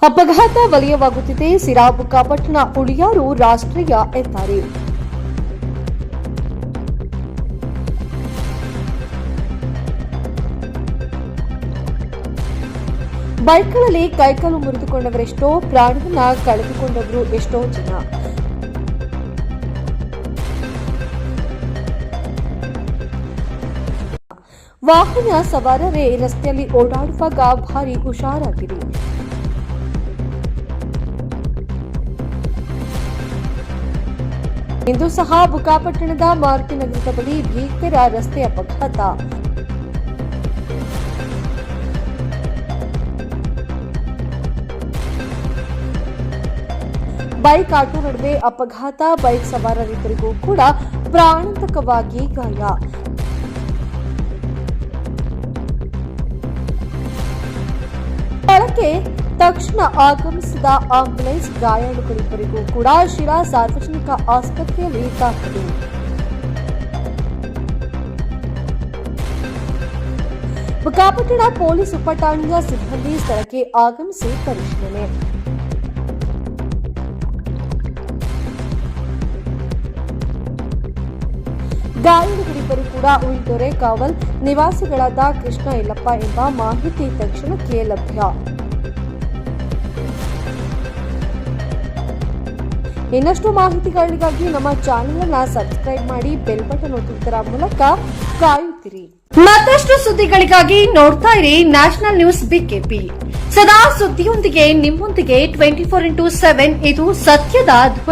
ಅಪಘಾತ ವಲಯವಾಗುತ್ತಿದೆ. ಸಿರಾ ಬುಕ್ಕಾಪಟ್ಟಣ ಉಳಿಯಾರು ರಾಷ್ಟ್ರೀಯ ಹೆದ್ದಾರಿ. ಬೈಕ್ಗಳಲ್ಲಿ ಕೈಕಾಲು ಮುರಿದುಕೊಂಡವರೆಷ್ಟೋ, ಪ್ರಾಣವನ್ನ ಕಳೆದುಕೊಂಡವರು ಎಷ್ಟೋ ಜನ. ವಾಹನ ಸವಾರರೇ ರಸ್ತೆಯಲ್ಲಿ ಓಡಾಡುವಾಗ ಭಾರಿ ಹುಷಾರಾಗಿರಿ. ಇಂದು ಸಹ ಬುಕ್ಕಾಪಟ್ಟಣದ ಮಾರುತಿ ನಗರದ ಬಳಿ ಭೀಕರ ರಸ್ತೆ ಅಪಘಾತ. ಬೈಕ್ ಆಟೋ ನಡುವೆ ಅಪಘಾತ. ಬೈಕ್ ಸವಾರರಿಬ್ಬರಿಗೂ ಕೂಡ ಪ್ರಾಣಾಂತಕವಾಗಿ ಗಾಯ. ಸ್ಥಳಕ್ಕೆ ತಕ್ಷಣ ಆಗಮಿಸಿದ ಆಂಬ್ಯುಲೆನ್ಸ್ ಗಾಯಾಳುಗಳಿಬ್ಬರಿಗೂ ಕೂಡ ಶಿರಾ ಸಾರ್ವಜನಿಕ ಆಸ್ಪತ್ರೆಯಲ್ಲಿ ದಾಖಲು. ಬುಕ್ಕಾಪಟ್ಟಣ ಪೊಲೀಸ್ ಉಪಠಾಣೆಯ ಸಿಬ್ಬಂದಿ ಸ್ಥಳಕ್ಕೆ ಆಗಮಿಸಿ ಪರಿಶೀಲನೆ. ಗಾಯಾಳುಗಳಿಬ್ಬರು ಕೂಡ ಉಳಿದೊರೆ ಕಾವಲ್ ನಿವಾಸಿಗಳಾದ ಕೃಷ್ಣ ಯಲ್ಲಪ್ಪ ಎಂಬ ಮಾಹಿತಿ ತಕ್ಷಣಕ್ಕೆ ಲಭ್ಯ. ಇನ್ನಷ್ಟು ಮಾಹಿತಿಗಳಿಗಾಗಿ ನಮ್ಮ ಚಾನೆಲ್ ಅನ್ನು ಸಬ್ಸ್ಕ್ರೈಬ್ ಮಾಡಿ, ಬೆಲ್ ಬಟನ್ ಒತ್ತುವುದರ ಮೂಲಕ ಕಾಯುತ್ತಿರಿ. ಮತ್ತಷ್ಟು ಸುದ್ದಿಗಳಿಗಾಗಿ ನೋಡ್ತಾ ಇರಿ ನ್ಯಾಷನಲ್ ನ್ಯೂಸ್ ಬಿಕೆಪಿ. ಸದಾ ಸುದ್ದಿಯೊಂದಿಗೆ ನಿಮ್ಮೊಂದಿಗೆ 24x7. ಇದು ಸತ್ಯದ ಧ್ವನಿ.